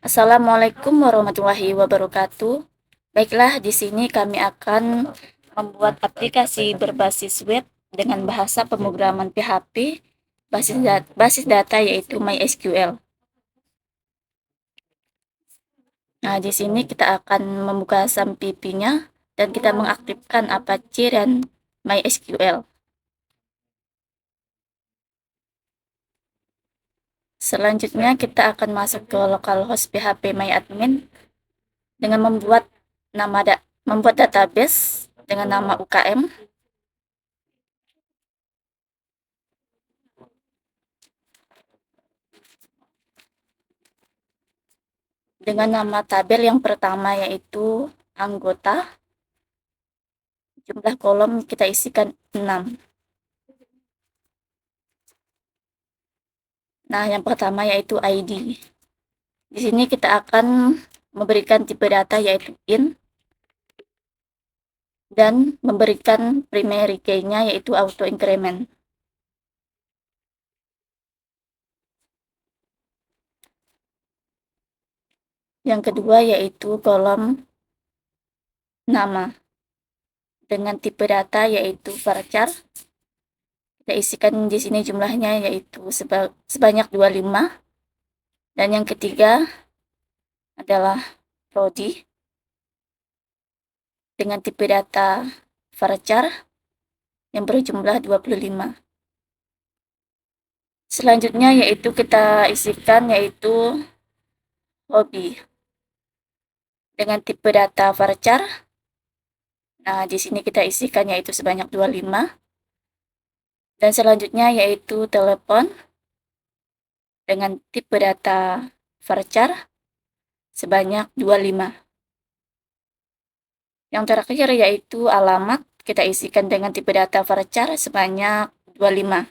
Assalamualaikum warahmatullahi wabarakatuh. Baiklah, di sini kami akan membuat aplikasi berbasis web dengan bahasa pemrograman PHP basis data yaitu MySQL. Nah, di sini kita akan membuka SAMPP-nya dan kita mengaktifkan Apache dan MySQL. Selanjutnya kita akan masuk ke localhost PHP MyAdmin dengan membuat database dengan nama UKM dengan nama tabel yang pertama yaitu anggota, jumlah kolom kita isikan 6. Nah, yang pertama yaitu ID. Di sini kita akan memberikan tipe data yaitu int dan memberikan primary key-nya yaitu auto increment. Yang kedua yaitu kolom nama dengan tipe data yaitu varchar. Kita isikan di sini jumlahnya yaitu sebanyak 25. Dan yang ketiga adalah prodi dengan tipe data varchar yang berjumlah 25. Selanjutnya yaitu kita isikan yaitu hobi dengan tipe data varchar. Nah, di sini kita isikan yaitu sebanyak 25. Dan selanjutnya yaitu telepon dengan tipe data varchar sebanyak 25. Yang terakhir yaitu alamat, kita isikan dengan tipe data varchar sebanyak 25.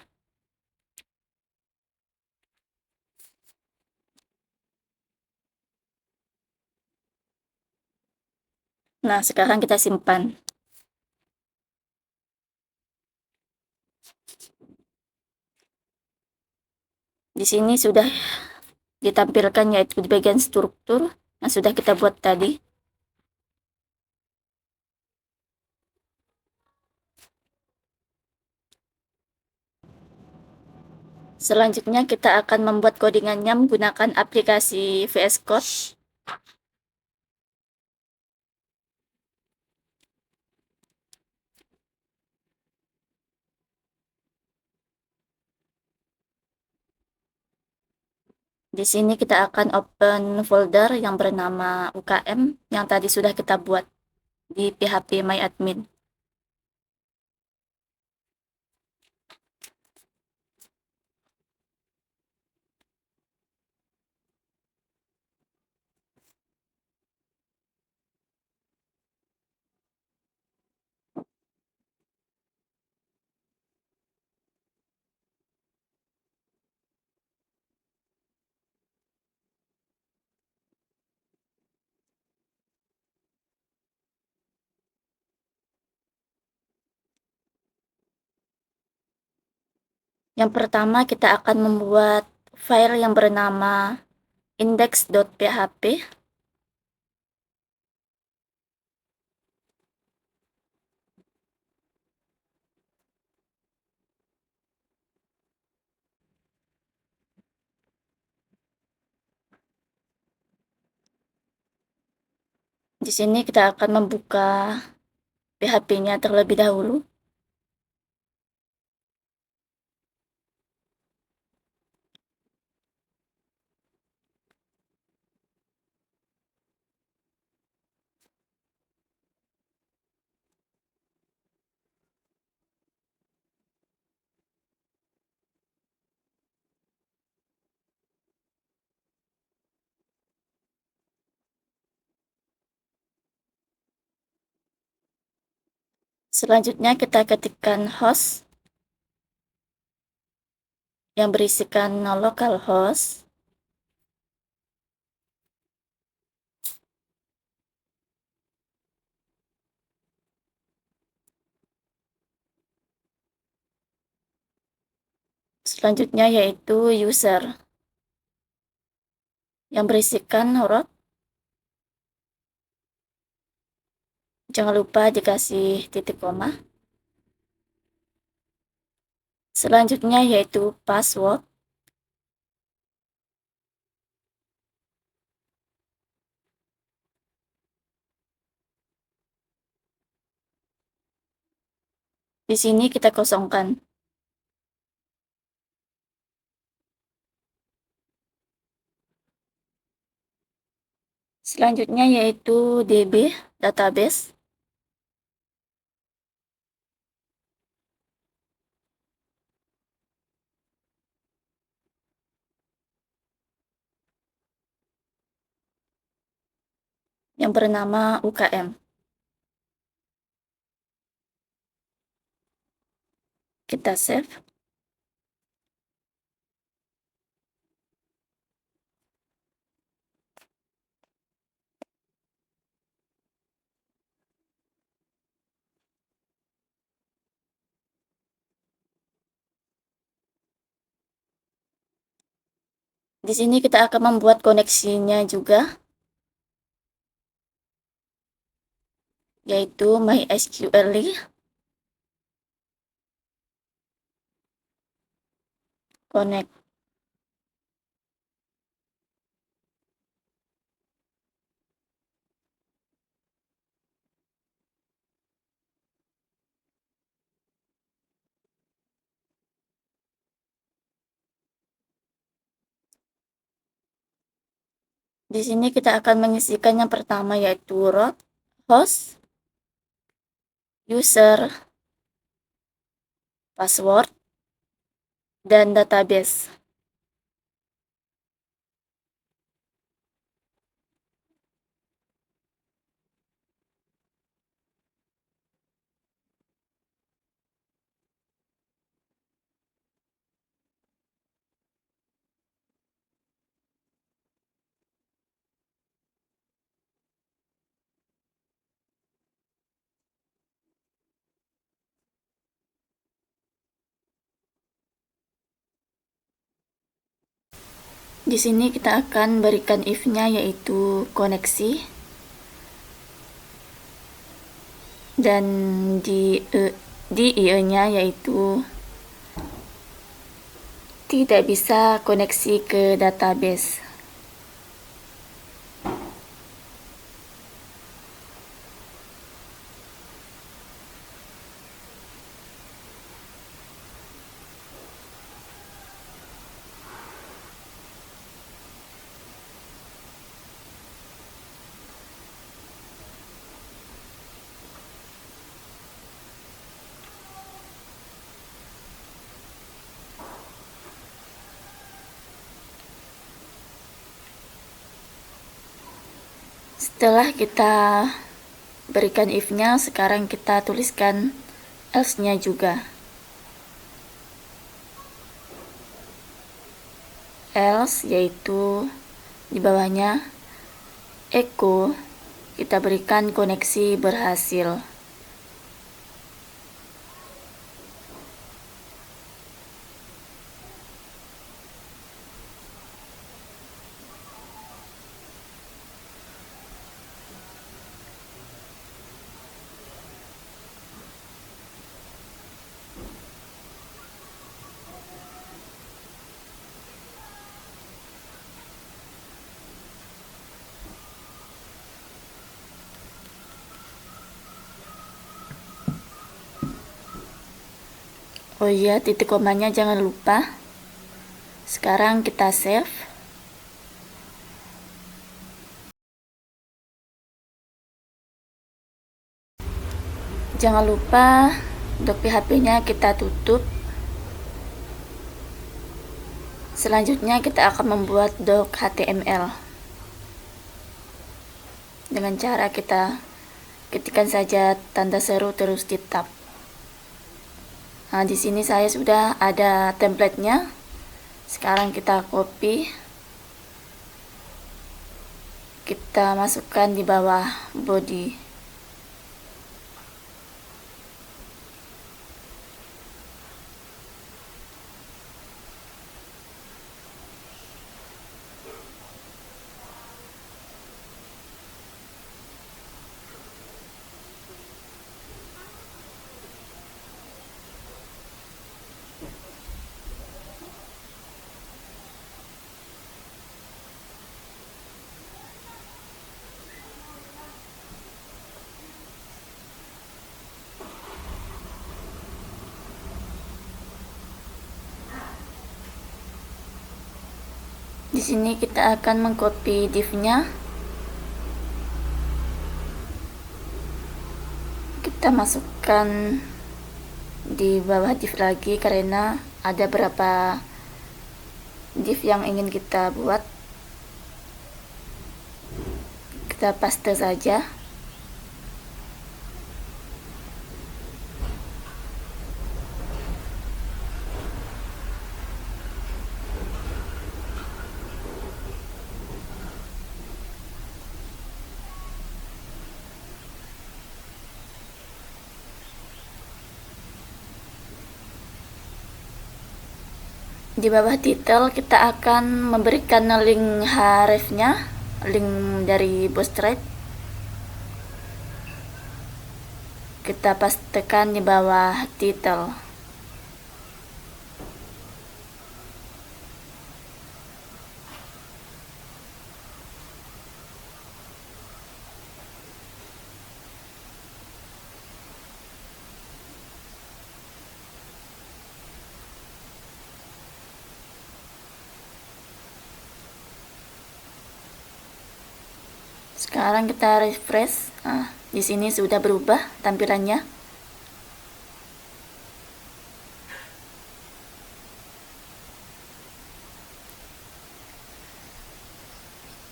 Nah, sekarang kita simpan. Di sini sudah ditampilkan yaitu di bagian struktur yang sudah kita buat tadi. Selanjutnya kita akan membuat codingannya menggunakan aplikasi VS Code. Di sini kita akan open folder yang bernama UKM yang tadi sudah kita buat di PHP MyAdmin. Yang pertama kita akan membuat file yang bernama index.php. Di sini kita akan membuka PHP-nya terlebih dahulu. Selanjutnya kita ketikkan host yang berisikan localhost. Selanjutnya yaitu user. yang berisikan huruf. Jangan lupa dikasih titik koma. Selanjutnya yaitu password. Di sini kita kosongkan. Selanjutnya yaitu DB, database. Yang bernama UKM. Kita save. Di sini kita akan membuat koneksinya juga, yaitu MySQL connect. Di sini kita akan mengisikan yang pertama yaitu root, host, user, password, dan database. Di sini kita akan berikan if-nya yaitu koneksi, dan di IE-nya yaitu tidak bisa koneksi ke database. Setelah kita berikan if-nya, sekarang kita tuliskan else-nya juga. Else yaitu di bawahnya echo, kita berikan koneksi berhasil. Oh iya, titik komanya jangan lupa. Sekarang kita save. Jangan lupa dock PHP-nya kita tutup. Selanjutnya kita akan membuat dock HTML. Dengan cara kita ketikkan saja tanda seru terus di tab. Nah, di sini saya sudah ada template-nya. Sekarang kita copy. Kita masukkan di bawah body. Di sini kita akan mengcopy div-nya. Kita masukkan di bawah div lagi karena ada beberapa div yang ingin kita buat. Kita paste saja. Di bawah title kita akan memberikan link href-nya, link dari Bootstrap. Kita pastekan di bawah title. Sekarang kita refresh. Nah, di sini sudah berubah tampilannya.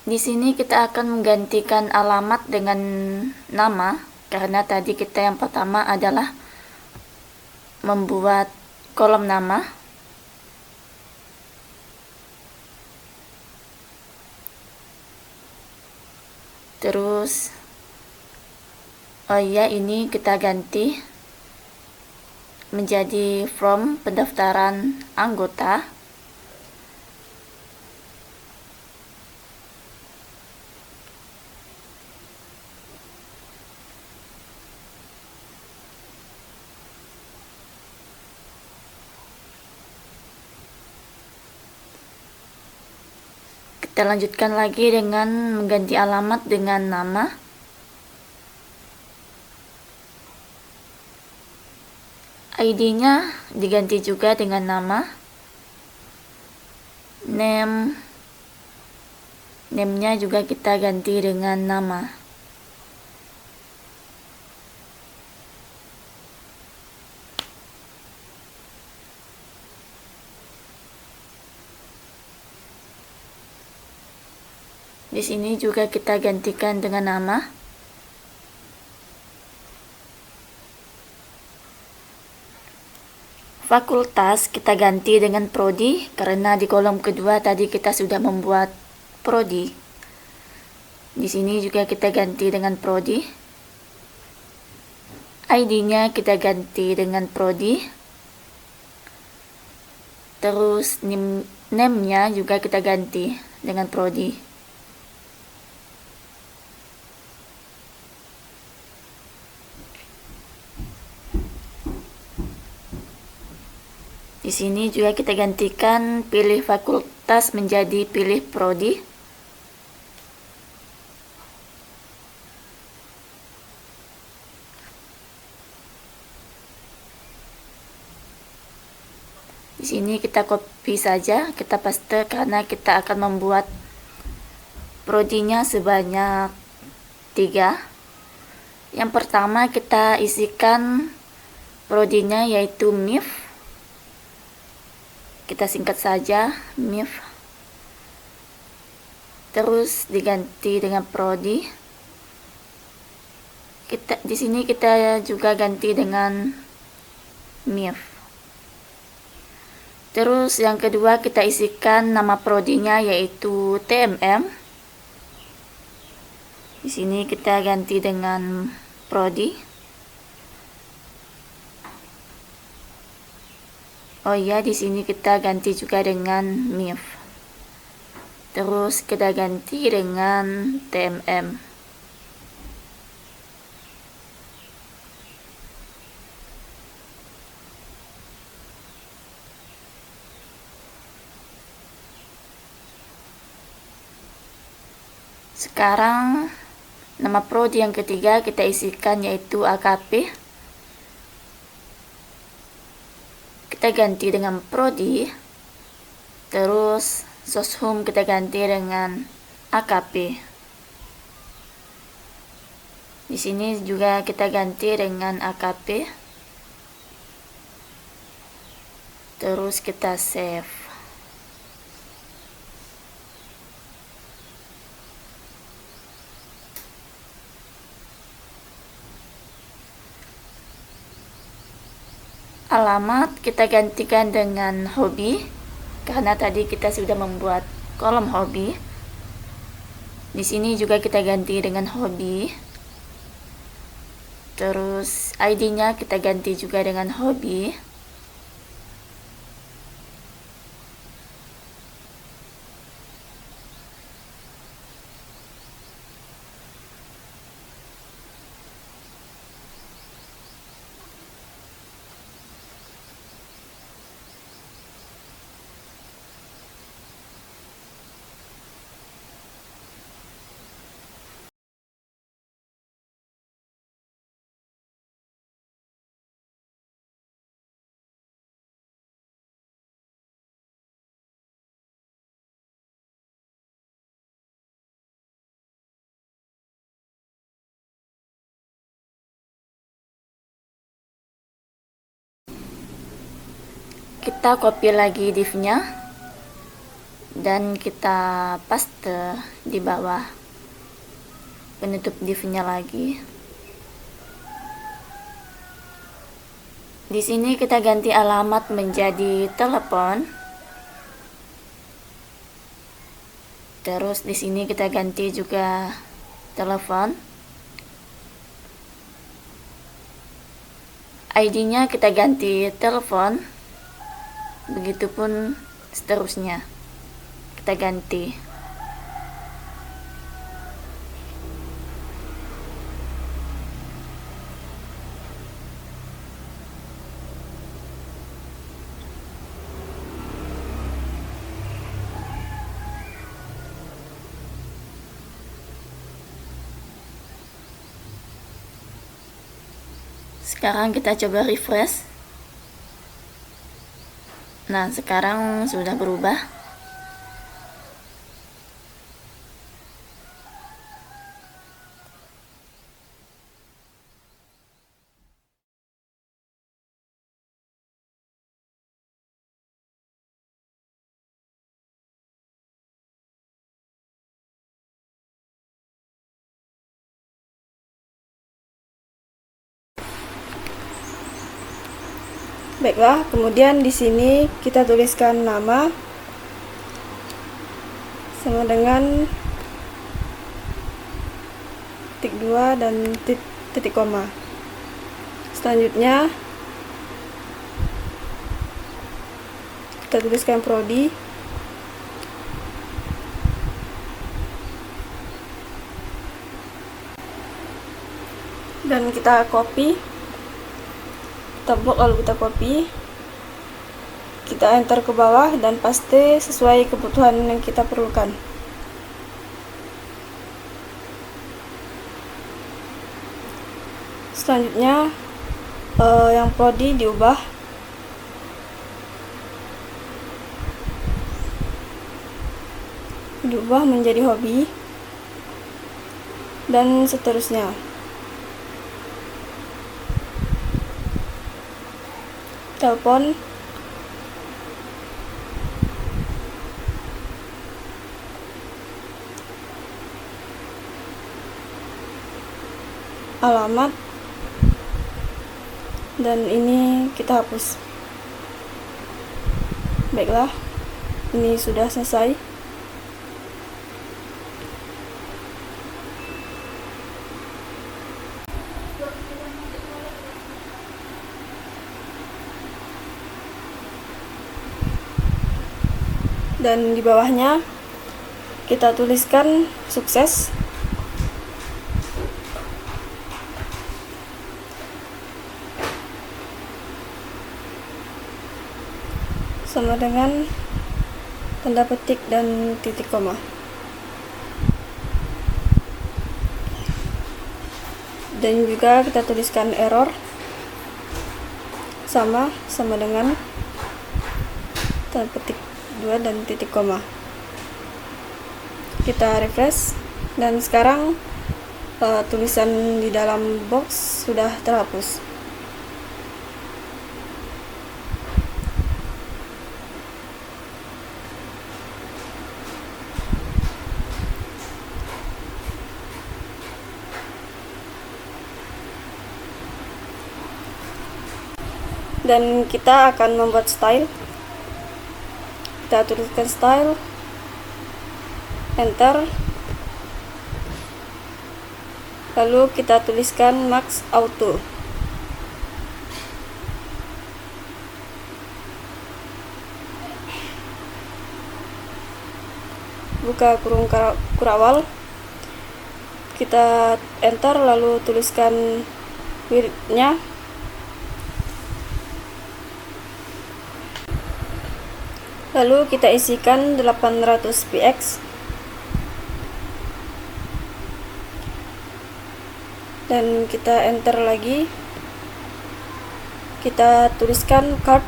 Di sini kita akan menggantikan alamat dengan nama, karena tadi kita yang pertama adalah membuat kolom nama. Terus ini kita ganti menjadi form pendaftaran anggota. Kita lanjutkan lagi dengan mengganti alamat dengan nama. ID-nya diganti juga dengan nama. Name-nya juga kita ganti dengan nama. Di sini juga kita gantikan dengan nama. Fakultas kita ganti dengan prodi karena di kolom kedua tadi kita sudah membuat prodi. Di sini juga kita ganti dengan prodi. ID-nya kita ganti dengan prodi. Terus name-nya juga kita ganti dengan prodi. Di sini juga kita gantikan pilih fakultas menjadi pilih prodi. Di sini kita copy saja, kita paste karena kita akan membuat prodinya sebanyak 3. Yang pertama kita isikan prodinya yaitu MIF. Kita singkat saja MIF. Terus diganti dengan prodi. Di sini kita juga ganti dengan MIF. Terus yang kedua kita isikan nama prodinya yaitu TMM. Di sini kita ganti dengan prodi. Di sini kita ganti juga dengan MIF. Terus kita ganti dengan TMM. Sekarang nama prodi yang ketiga kita isikan yaitu AKP. Kita ganti dengan prodi. Terus Soshum kita ganti dengan AKP. Di sini juga kita ganti dengan AKP. Terus kita save. Alamat kita gantikan dengan hobi, karena tadi kita sudah membuat kolom hobi. Di sini juga kita ganti dengan hobi. Terus ID-nya kita ganti juga dengan hobi. Kita copy lagi div-nya dan kita paste di bawah penutup div-nya lagi. Di sini kita ganti alamat menjadi telepon. Terus di sini kita ganti juga telepon. ID-nya kita ganti telepon. Begitupun seterusnya. Kita ganti. Sekarang kita coba refresh. Nah, sekarang sudah berubah. Baiklah, kemudian di sini kita tuliskan nama sama dengan titik 2 dan titik koma. Selanjutnya kita tuliskan prodi, dan kita copy, kita blok lalu kita copy, kita enter ke bawah dan paste sesuai kebutuhan yang kita perlukan. Selanjutnya yang prodi diubah menjadi hobi, dan seterusnya. Telepon alamat, dan ini kita hapus. Baiklah, ini sudah selesai. Dan di bawahnya kita tuliskan sukses. Sama dengan tanda petik dan titik koma. Dan juga kita tuliskan error sama dengan tanda petik 2 dan titik koma. kita refresh, dan sekarang tulisan di dalam box sudah terhapus. Dan kita akan membuat style. Kita tuliskan style, enter, lalu kita tuliskan max auto. Buka kurung kurawal, kita enter, lalu tuliskan width-nya. Lalu kita isikan 800 px, dan kita enter lagi. Kita tuliskan card,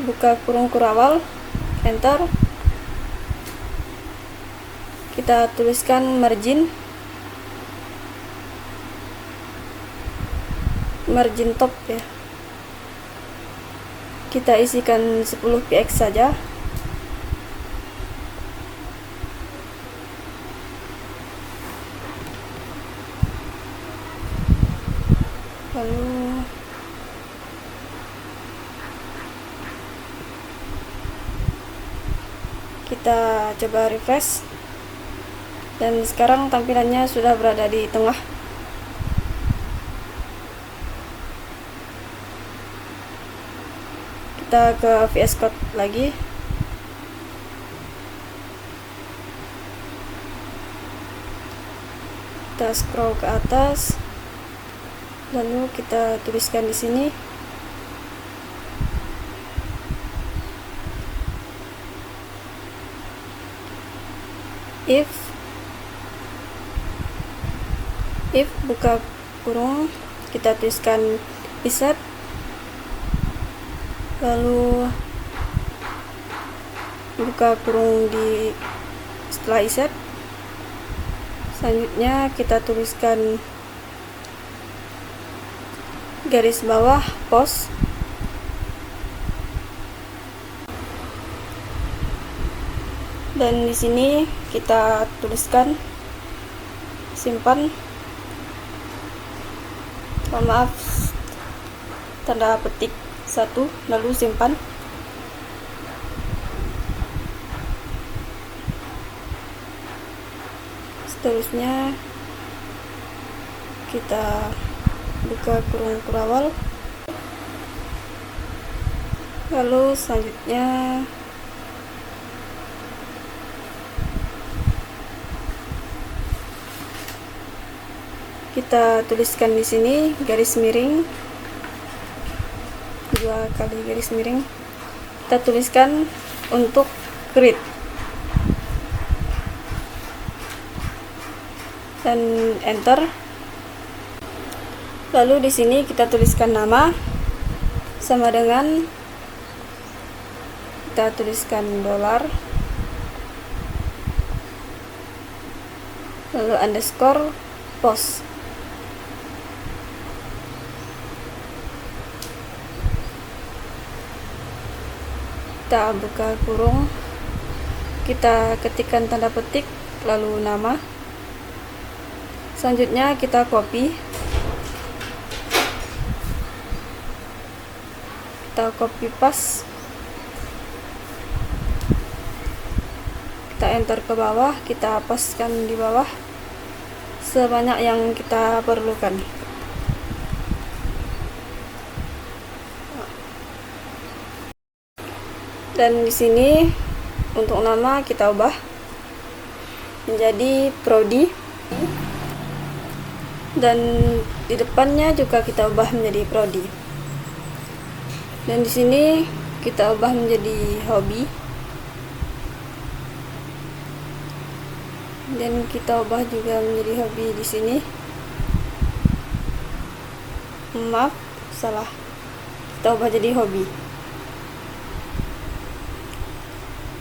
buka kurung kurawal, enter, kita tuliskan margin top ya, kita isikan 10 px saja. Lalu kita coba refresh, dan sekarang tampilannya sudah berada di tengah. Kita ke VS Code lagi, kita scroll ke atas, lalu kita tuliskan di sini if buka kurung, kita tuliskan reset, lalu buka kurung di setelah reset. Selanjutnya kita tuliskan garis bawah post, dan di sini kita tuliskan simpan, maaf, tanda petik 1, lalu simpan. Seterusnya kita buka kurung kurawal, lalu selanjutnya kita tuliskan di sini garis miring, 2 kali garis miring, kita tuliskan untuk grid, dan enter. Lalu di sini kita tuliskan nama sama dengan, kita tuliskan $, lalu underscore post. Kita buka kurung, kita ketikkan tanda petik, lalu nama. Selanjutnya kita copy, kita copy paste, kita enter ke bawah, kita paskan di bawah sebanyak yang kita perlukan. Dan di sini untuk nama kita ubah menjadi prodi, dan di depannya juga kita ubah menjadi prodi, dan di sini kita ubah menjadi hobi, dan kita ubah juga menjadi hobi di sini. Maaf, salah, kita ubah jadi hobi.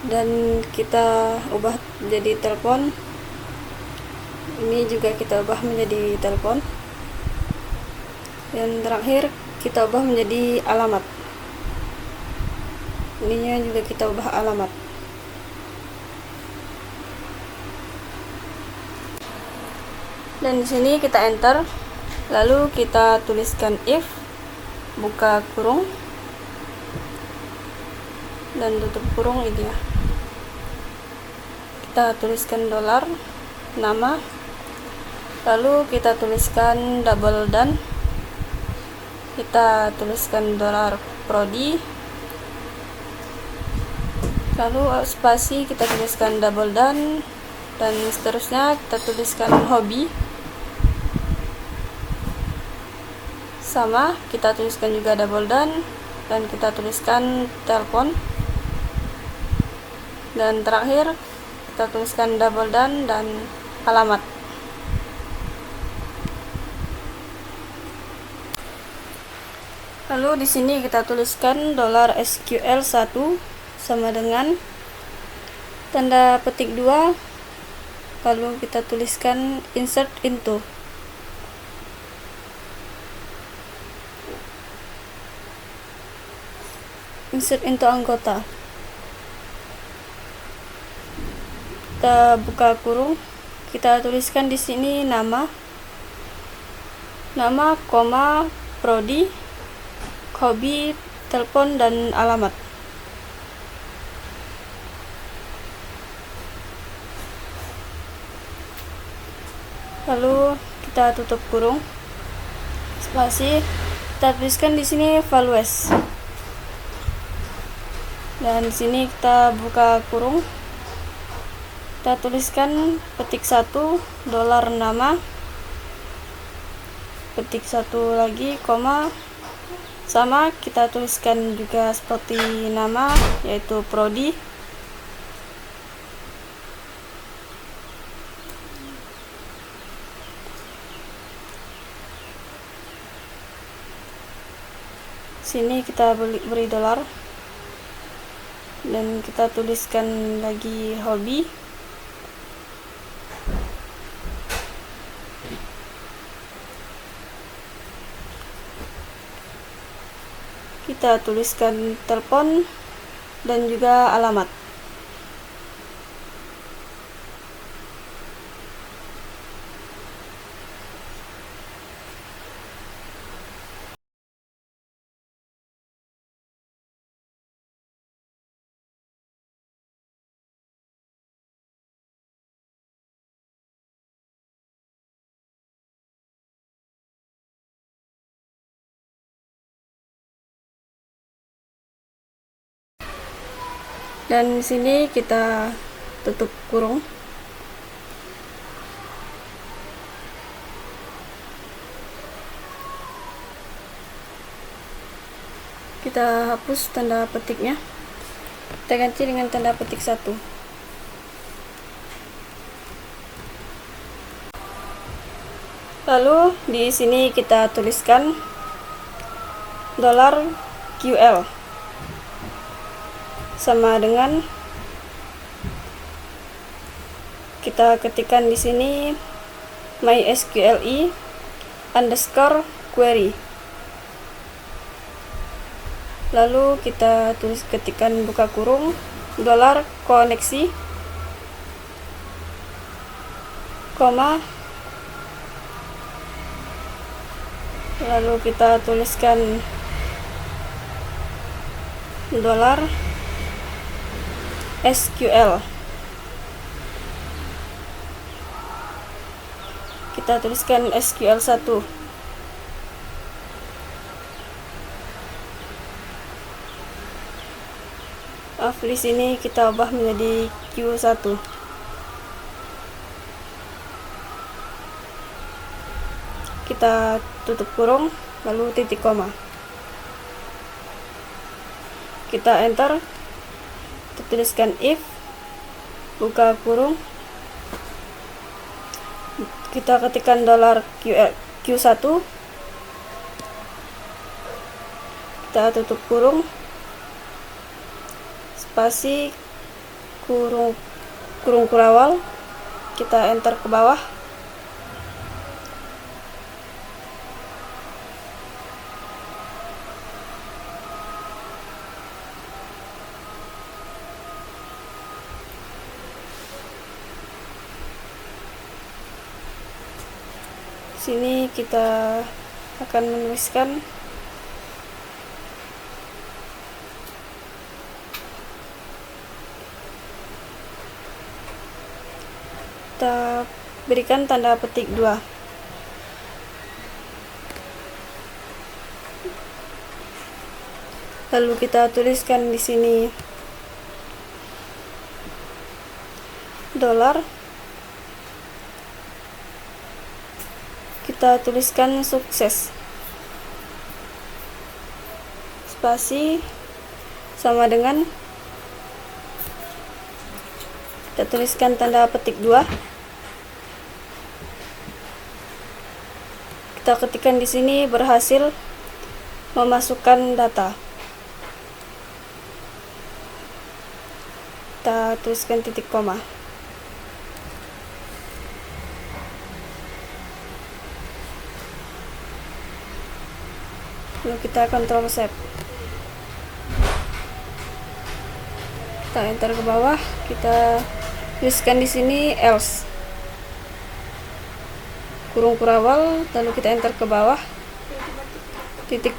dan kita ubah jadi telepon. Ini juga kita ubah menjadi telepon, dan terakhir kita ubah menjadi alamat. Ininya juga kita ubah alamat. Dan di sini kita enter, lalu kita tuliskan if, buka kurung dan tutup kurung. Ini ya, kita tuliskan dolar, nama, lalu kita tuliskan double dan, kita tuliskan dolar prodi, lalu spasi kita tuliskan double dan seterusnya kita tuliskan hobi, sama kita tuliskan juga double dan kita tuliskan telepon, dan terakhir kita tuliskan double dan alamat. Lalu di sini kita tuliskan dolar SQL1 sama dengan tanda petik 2, lalu kita tuliskan insert into. Insert into anggota. Kita buka kurung, kita tuliskan di sini nama, koma, prodi, hobi, telepon, dan alamat. Lalu kita tutup kurung, spasi, kita tuliskan di sini values. Dan di sini kita buka kurung, kita tuliskan petik 1 dolar nama, petik 1 lagi koma, sama kita tuliskan juga seperti nama, yaitu prodi, sini kita beri dolar, dan kita tuliskan lagi hobi, kita tuliskan telepon dan juga alamat. Dan di sini kita tutup kurung. Kita hapus tanda petiknya. Kita ganti dengan tanda petik 1. Lalu di sini kita tuliskan dolar QL sama dengan, kita ketikkan di sini mysqli underscore query, lalu kita ketikkan buka kurung dolar koneksi koma, lalu kita tuliskan dolar SQL, kita tuliskan SQL1, di sini kita ubah menjadi Q1. Kita tutup kurung, lalu titik koma. Kita enter, kita tuliskan if, buka kurung, kita ketikkan dolar Q1, kita tutup kurung, spasi, kurung kurawal, kita enter ke bawah. Sini kita akan menuliskan kita berikan tanda petik 2. Lalu kita tuliskan di sini dolar. Kita tuliskan sukses. Spasi sama dengan kita tuliskan tanda petik 2. Kita ketikkan di sini berhasil memasukkan data. Kita tuliskan titik koma. Lalu kita Ctrl save. Kita enter ke bawah, kita tuliskan di sini else. Kurung kurawal, lalu kita enter ke bawah. Titik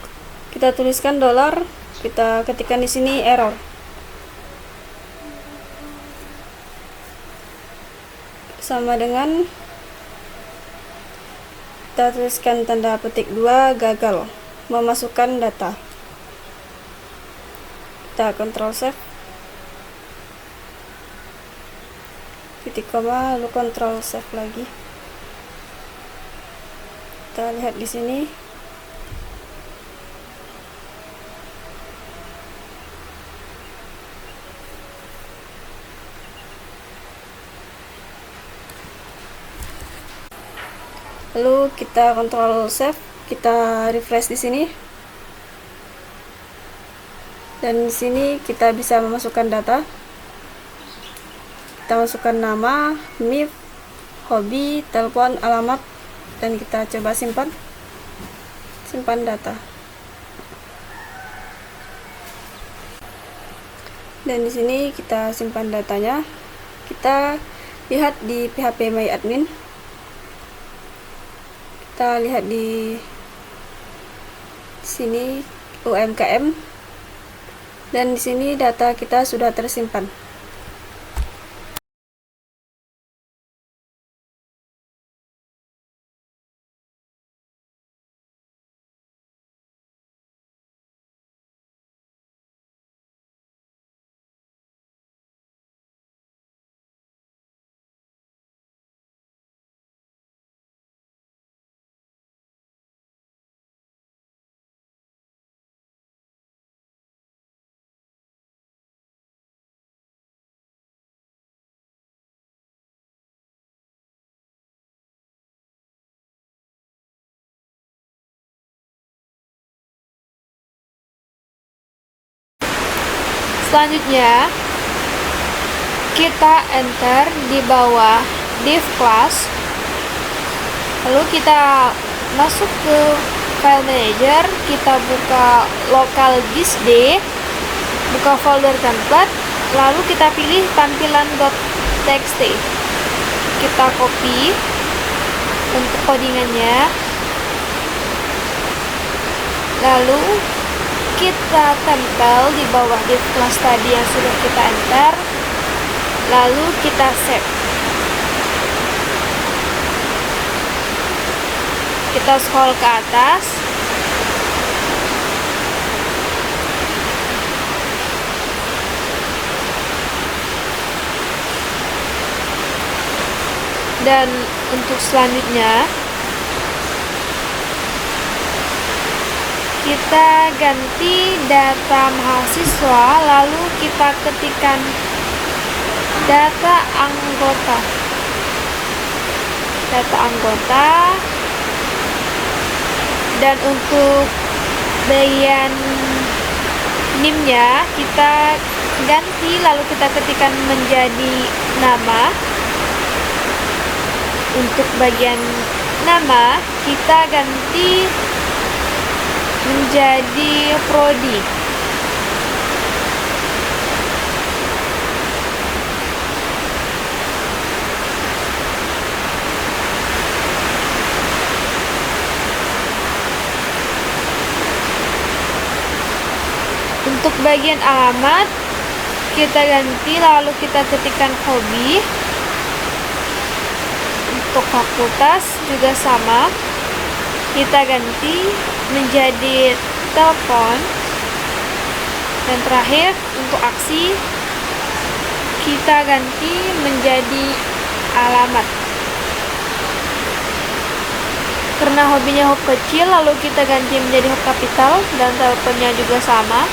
kita tuliskan dolar, kita ketikkan di sini error. Sama dengan kita tuliskan tanda petik 2 gagal memasukkan data. Kita Ctrl save. Titik koma, lalu Ctrl save lagi. Kita lihat di sini. Lalu kita Ctrl save, kita refresh di sini. Dan di sini kita bisa memasukkan data. Kita masukkan nama, NIP, hobi, telepon, alamat, dan kita coba simpan data. Dan di sini kita simpan datanya. Kita lihat di PHP My Admin. Kita lihat di sini UMKM. Dan di sini data kita sudah tersimpan. Selanjutnya, kita enter di bawah div class, lalu kita masuk ke file manager, kita buka local disk D, buka folder template, lalu kita pilih tampilan.txt. Kita copy untuk codingannya, lalu kita tempel di bawah div class tadi yang sudah kita enter, lalu kita save. Kita scroll ke atas, dan untuk selanjutnya kita ganti data mahasiswa, lalu kita ketikkan data anggota. Dan untuk bagian NIM-nya kita ganti, lalu kita ketikkan menjadi nama. Untuk bagian nama kita ganti menjadi prodi. Untuk bagian alamat kita ganti, lalu kita ketikkan hobi. Untuk fakultas juga sama, kita ganti menjadi telepon. Dan terakhir untuk aksi kita ganti menjadi alamat. Karena hobinya huruf kecil, lalu kita ganti menjadi huruf kapital, dan teleponnya juga sama,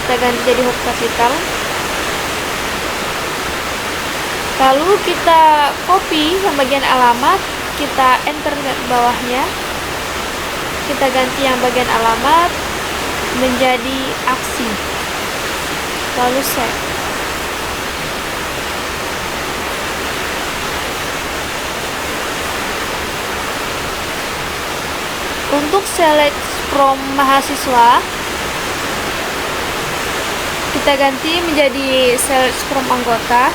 kita ganti jadi huruf kapital. Lalu kita copy yang bagian alamat, kita enter ke bawahnya, kita ganti yang bagian alamat menjadi aksi, lalu save. Untuk select from mahasiswa kita ganti menjadi select from anggota.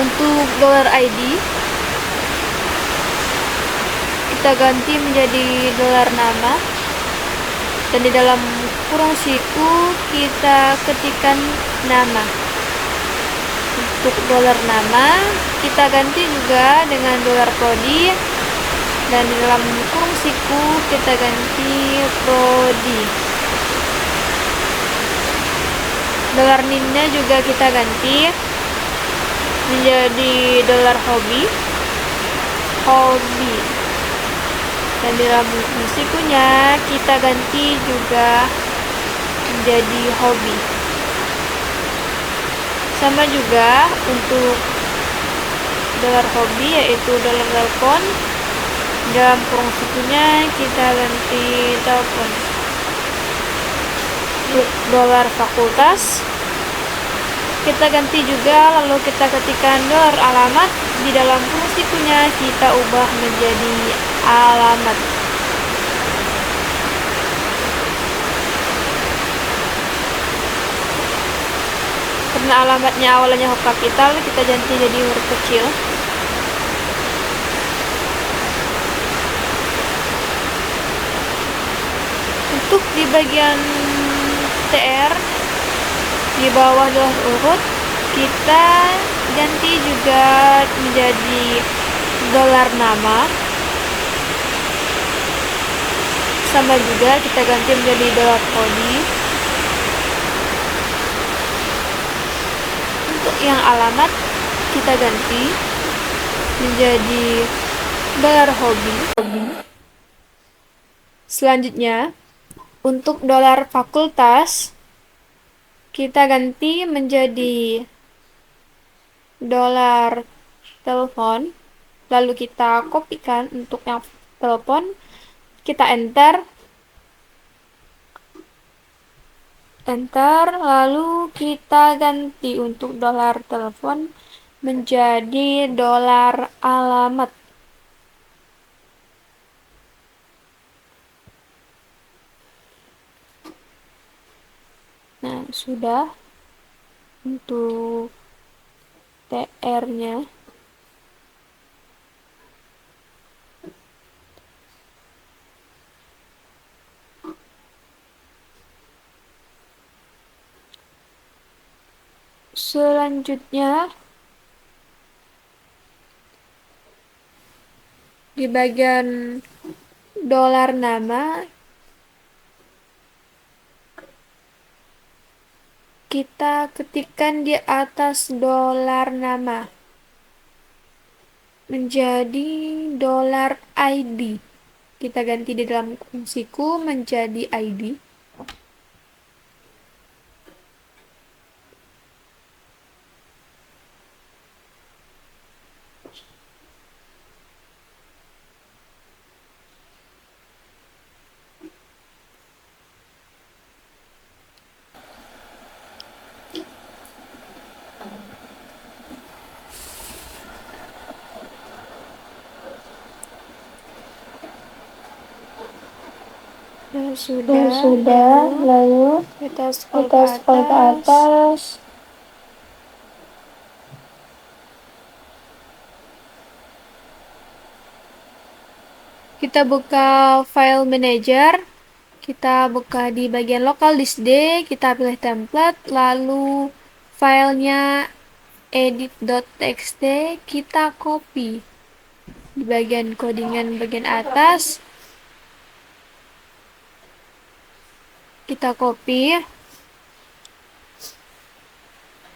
Untuk $ID kita ganti menjadi $nama, dan di dalam kurung siku kita ketikkan nama. Untuk $nama kita ganti juga dengan $prodi, dan di dalam kurung siku kita ganti prodi. $NIM-nya juga kita ganti menjadi $hobi. Dan di dalam sikunya kita ganti juga menjadi hobi. Sama juga untuk $hobi, yaitu $telepon. Dalam kurung sikunya kita ganti telepon. Untuk $fakultas kita ganti juga, lalu kita ketikkan $alamat. Di dalam kurung sikunya kita ubah menjadi alamat. Karena alamatnya awalnya huruf kapital, kita ganti jadi huruf kecil. Untuk di bagian TR di bawah urut kita ganti juga menjadi $nama. Sama juga kita ganti menjadi $prodi. Untuk yang alamat kita ganti menjadi $hobi. Selanjutnya untuk $fakultas kita ganti menjadi $telepon, lalu kita kopikan untuk yang telepon, kita enter, lalu kita ganti untuk $telepon menjadi $alamat. Nah, sudah untuk TR-nya. Selanjutnya di bagian $nama kita ketikkan di atas $nama menjadi $ID. Kita ganti di dalam fungsiku menjadi ID. sudah, lalu kita scroll kita ke scroll ke atas. atas. Kita buka file manager, kita buka di bagian local disk D, kita pilih template, lalu filenya edit.txt, kita copy di bagian codingan bagian atas, kita copy,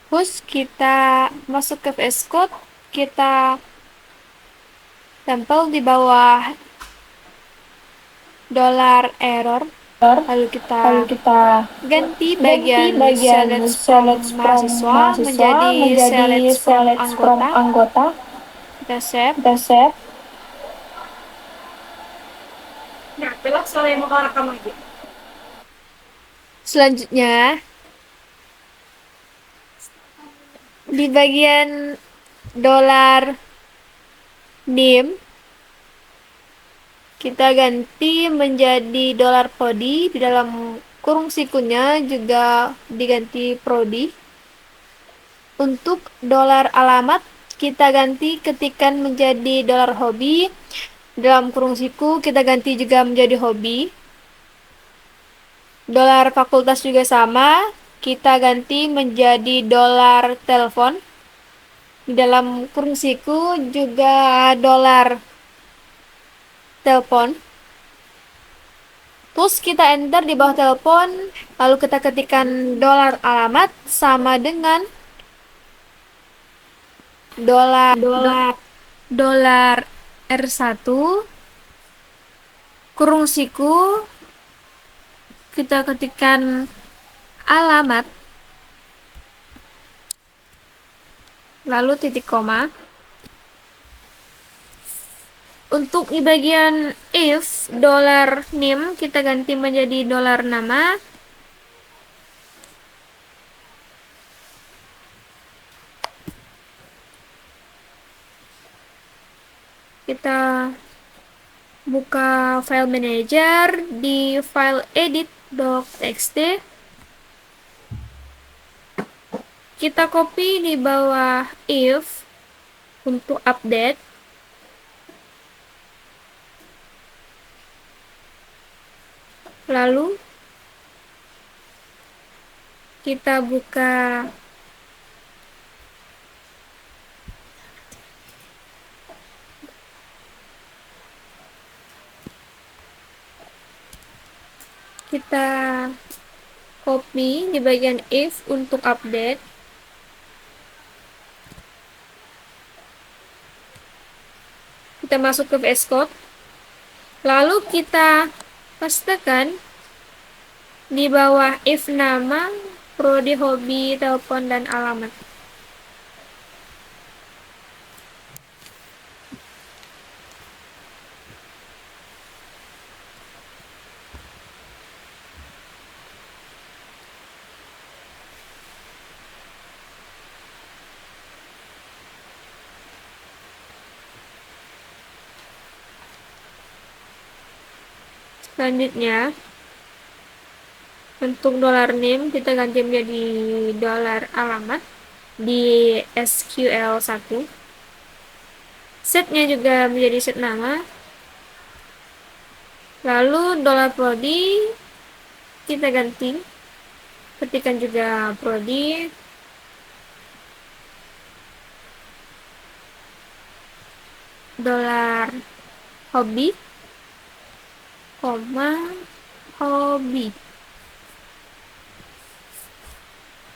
terus kita masuk ke VS Code, kita tempel di bawah $error, lalu kita ganti bagian select from mahasiswa menjadi select from anggota. Kita save. Selanjutnya di bagian $name kita ganti menjadi $prodi, di dalam kurung sikunya juga diganti prodi. Untuk $alamat kita ganti ketikan menjadi $hobby, dalam kurung siku kita ganti juga menjadi hobi. $fakultas juga sama, kita ganti menjadi $telepon, di dalam kurung siku juga $telepon. Terus kita enter di bawah telepon, lalu kita ketikkan $alamat sama dengan $R1 kurung siku, kita ketikkan alamat, lalu titik koma. Untuk di bagian if $name kita ganti menjadi $nama. Kita buka file manager, di file edit.txt kita copy di bawah if untuk update. Lalu kita buka copy di bagian if untuk update. Kita masuk ke VS Code, lalu kita pastekan di bawah if nama, prodi, hobi, telepon, dan alamat. Selanjutnya untuk $name kita ganti menjadi $alamat di SQL1. Setnya juga menjadi set nama. Lalu $prodi kita ganti, ketikkan juga prodi, $hobby, hobi.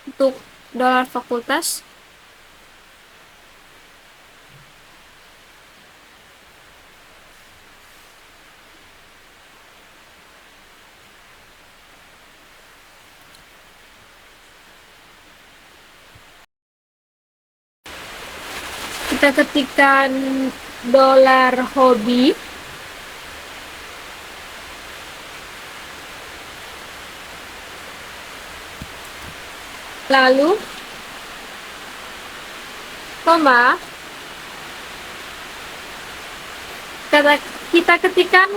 Untuk $fakultas kita ketikkan $hobby, lalu koma, kita ketikkan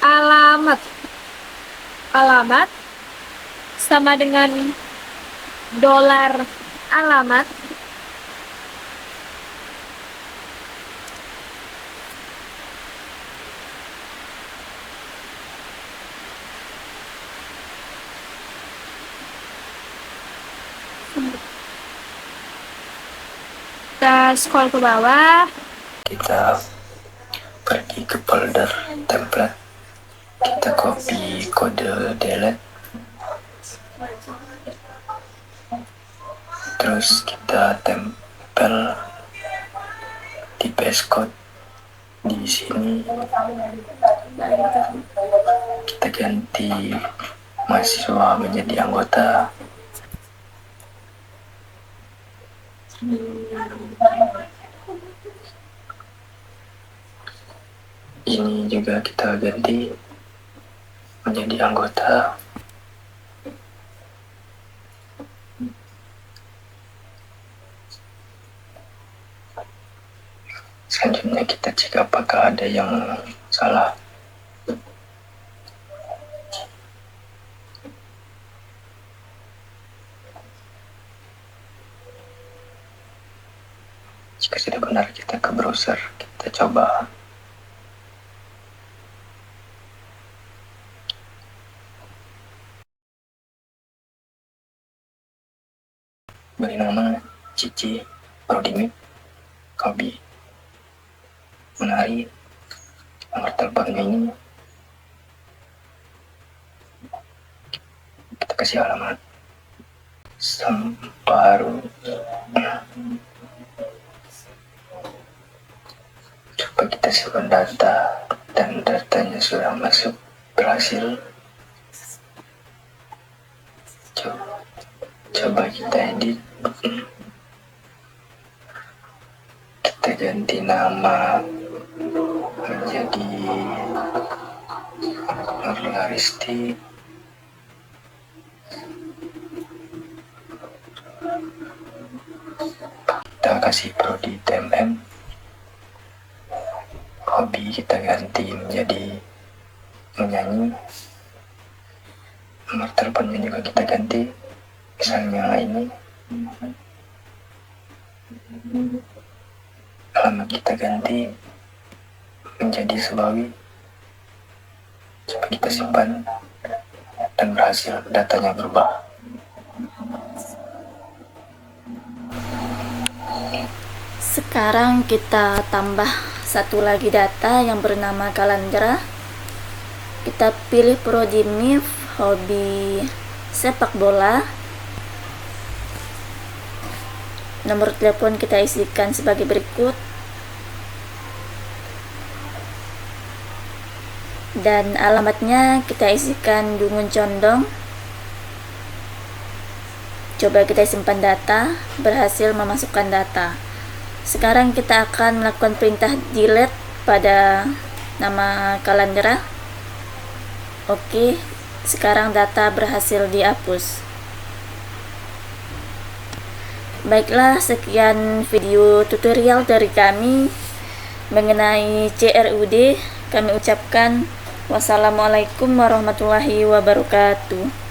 alamat. Alamat sama dengan dolar alamat. Kita scroll ke bawah. Kita pergi ke folder template, kita copy kode delete, terus kita tempel di paste code di sini. Kita ganti mahasiswa menjadi anggota. Ini juga kita ganti menjadi anggota. Selanjutnya kita cek apakah ada yang salah. Jika sudah benar, kita ke browser, kita coba. Beri nama Cici, Prodimip, Kobi, Menari, nomor teleponnya ini. Kita kasih alamat Semparu. Coba kita simpan data, dan datanya sudah masuk, berhasil. Coba kita edit, kita ganti nama menjadi Nurlaristi. Kita kasih prodi TMM. Hobi kita ganti menjadi menyanyi. Nomor teleponnya juga kita ganti, misalnya ini. Alamat kita ganti menjadi Sebawi. Coba kita simpan, dan berhasil, datanya berubah. Sekarang kita tambah satu lagi data yang bernama Kalandra. Kita pilih prodi MIF, hobi sepak bola. Nomor telepon kita isikan sebagai berikut. Dan alamatnya kita isikan Dungun Condong. Coba kita simpan data, berhasil memasukkan data. Sekarang kita akan melakukan perintah delete pada nama Kalandra. Oke, sekarang data berhasil dihapus. Baiklah, sekian video tutorial dari kami mengenai CRUD. Kami ucapkan wassalamualaikum warahmatullahi wabarakatuh.